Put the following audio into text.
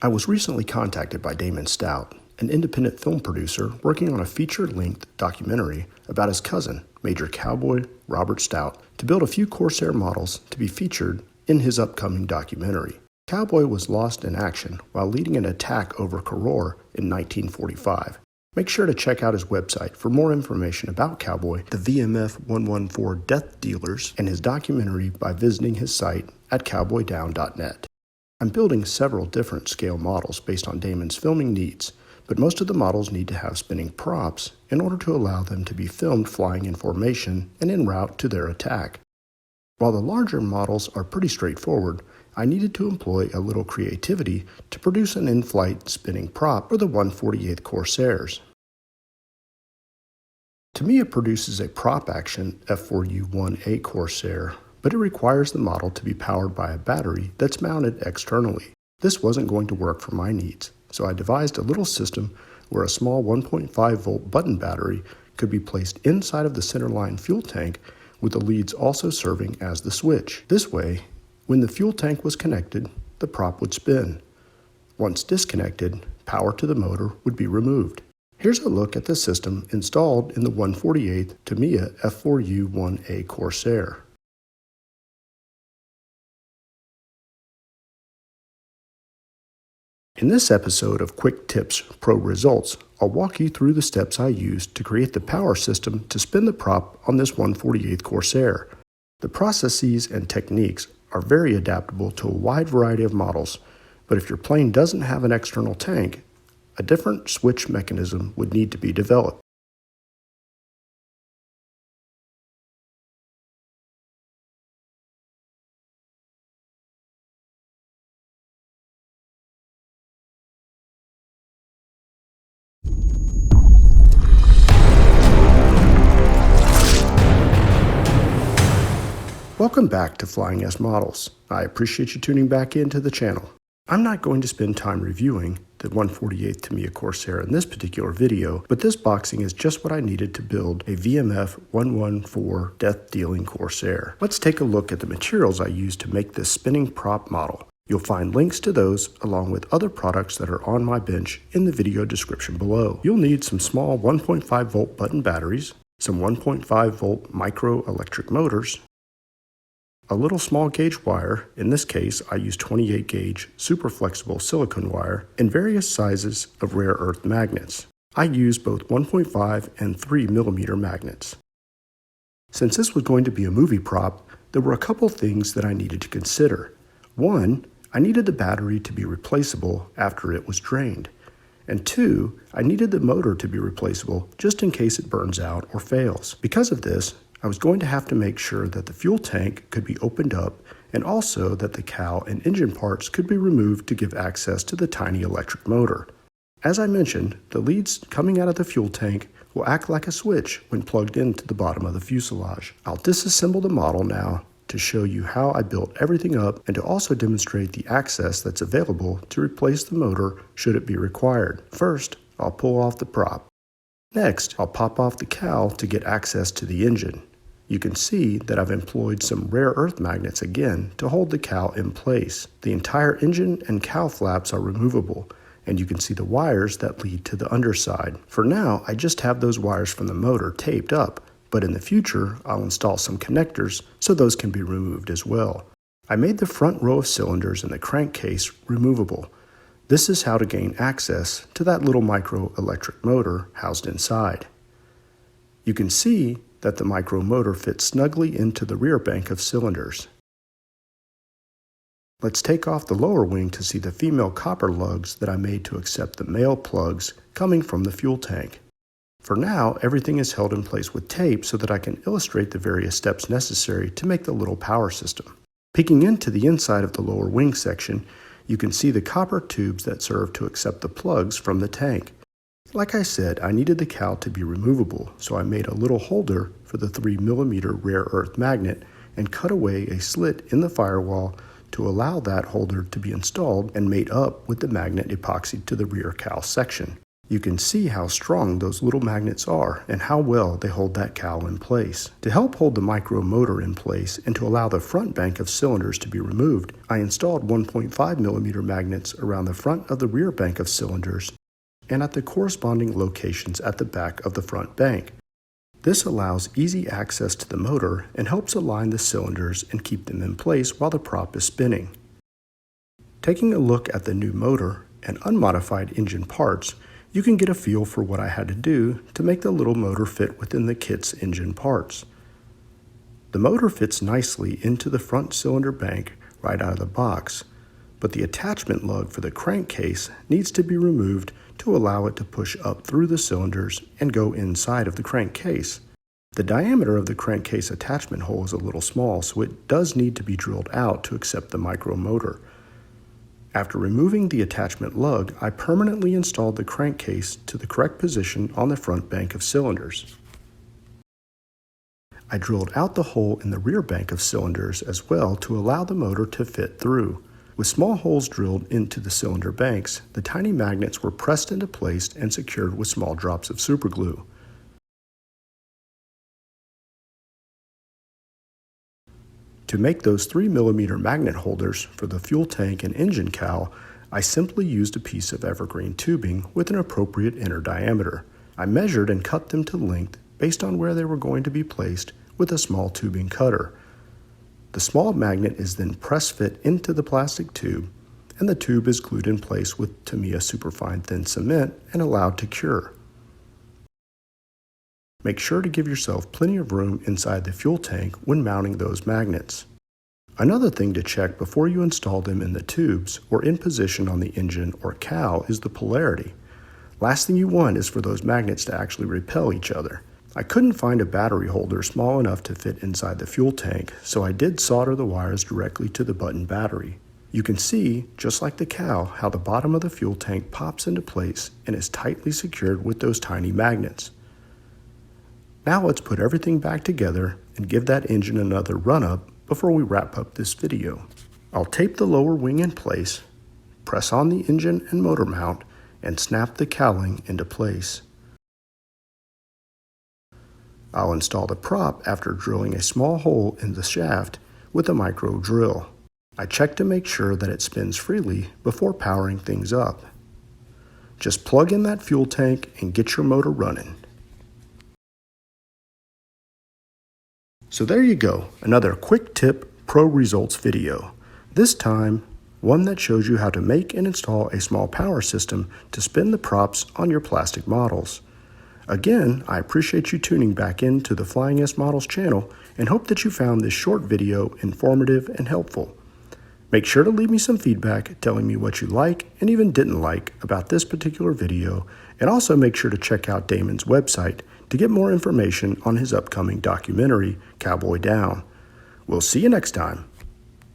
I was recently contacted by Damon Stout, an independent film producer working on a feature-length documentary about his cousin, Major Cowboy Robert Stout, to build a few Corsair models to be featured in his upcoming documentary. Cowboy was lost in action while leading an attack over Corsair in 1945. Make sure to check out his website for more information about Cowboy, the VMF 114 Death Dealers, and his documentary by visiting his site at cowboydown.net. I'm building several different scale models based on Damon's filming needs, but most of the models need to have spinning props in order to allow them to be filmed flying in formation and en route to their attack. While the larger models are pretty straightforward, I needed to employ a little creativity to produce an in-flight spinning prop for the 148th Corsairs. Tamiya produces a prop action F4U-1A Corsair, but it requires the model to be powered by a battery that's mounted externally. This wasn't going to work for my needs, so I devised a little system where a small 1.5 volt button battery could be placed inside of the centerline fuel tank, with the leads also serving as the switch. This way, when the fuel tank was connected, the prop would spin. Once disconnected, power to the motor would be removed. Here's a look at the system installed in the 148th Tamiya F4U-1A Corsair. In this episode of Quick Tips Pro Results, I'll walk you through the steps I used to create the power system to spin the prop on this 148th Corsair. The processes and techniques are very adaptable to a wide variety of models, but if your plane doesn't have an external tank, a different switch mechanism would need to be developed. Welcome back to Flying S Models. I appreciate you tuning back into the channel. I'm not going to spend time reviewing the 148th Tamiya Corsair in this particular video, but this boxing is just what I needed to build a VMF 114 Death Dealing Corsair. Let's take a look at the materials I used to make this spinning prop model. You'll find links to those along with other products that are on my bench in the video description below. You'll need some small 1.5 volt button batteries, some 1.5 volt micro electric motors, a little small gauge wire, in this case I use 28 gauge super flexible silicone wire, and various sizes of rare earth magnets. I use both 1.5 and 3 millimeter magnets. Since this was going to be a movie prop, there were a couple things that I needed to consider. One, I needed the battery to be replaceable after it was drained. And two, I needed the motor to be replaceable just in case it burns out or fails. Because of this, I was going to have to make sure that the fuel tank could be opened up and also that the cowl and engine parts could be removed to give access to the tiny electric motor. As I mentioned, the leads coming out of the fuel tank will act like a switch when plugged into the bottom of the fuselage. I'll disassemble the model now to show you how I built everything up and to also demonstrate the access that's available to replace the motor should it be required. First, I'll pull off the prop. Next, I'll pop off the cowl to get access to the engine. You can see that I've employed some rare earth magnets again to hold the cowl in place. The entire engine and cowl flaps are removable, and you can see the wires that lead to the underside. For now, I just have those wires from the motor taped up, but in the future, I'll install some connectors so those can be removed as well. I made the front row of cylinders in the crankcase removable. This is how to gain access to that little micro electric motor housed inside. You can see that the micro motor fits snugly into the rear bank of cylinders. Let's take off the lower wing to see the female copper lugs that I made to accept the male plugs coming from the fuel tank. For now, everything is held in place with tape so that I can illustrate the various steps necessary to make the little power system. Peeking into the inside of the lower wing section, you can see the copper tubes that serve to accept the plugs from the tank. Like I said, I needed the cowl to be removable, so I made a little holder for the 3 millimeter rare earth magnet and cut away a slit in the firewall to allow that holder to be installed and made up with the magnet epoxy to the rear cowl section. You can see how strong those little magnets are and how well they hold that cowl in place. To help hold the micro motor in place and to allow the front bank of cylinders to be removed, I installed 1.5mm magnets around the front of the rear bank of cylinders and at the corresponding locations at the back of the front bank. This allows easy access to the motor and helps align the cylinders and keep them in place while the prop is spinning. Taking a look at the new motor and unmodified engine parts, you can get a feel for what I had to do to make the little motor fit within the kit's engine parts. The motor fits nicely into the front cylinder bank right out of the box, but the attachment lug for the crankcase needs to be removed to allow it to push up through the cylinders and go inside of the crankcase. The diameter of the crankcase attachment hole is a little small, so it does need to be drilled out to accept the micro motor. After removing the attachment lug, I permanently installed the crankcase to the correct position on the front bank of cylinders. I drilled out the hole in the rear bank of cylinders as well to allow the motor to fit through. With small holes drilled into the cylinder banks, the tiny magnets were pressed into place and secured with small drops of superglue. To make those 3mm magnet holders for the fuel tank and engine cowl, I simply used a piece of evergreen tubing with an appropriate inner diameter. I measured and cut them to length based on where they were going to be placed with a small tubing cutter. The small magnet is then press fit into the plastic tube, and the tube is glued in place with Tamiya superfine thin cement and allowed to cure. Make sure to give yourself plenty of room inside the fuel tank when mounting those magnets. Another thing to check before you install them in the tubes or in position on the engine or cowl is the polarity. Last thing you want is for those magnets to actually repel each other. I couldn't find a battery holder small enough to fit inside the fuel tank, so I did solder the wires directly to the button battery. You can see, just like the cowl, how the bottom of the fuel tank pops into place and is tightly secured with those tiny magnets. Now let's put everything back together and give that engine another run-up before we wrap up this video. I'll tape the lower wing in place, press on the engine and motor mount, and snap the cowling into place. I'll install the prop after drilling a small hole in the shaft with a micro drill. I check to make sure that it spins freely before powering things up. Just plug in that fuel tank and get your motor running. So there you go, another quick tip pro results video. This time, one that shows you how to make and install a small power system to spin the props on your plastic models. Again, I appreciate you tuning back into the Flying S Models channel and hope that you found this short video informative and helpful. Make sure to leave me some feedback telling me what you like and even didn't like about this particular video, and also make sure to check out Damon's website to get more information on his upcoming documentary, Cowboy Down. We'll see you next time.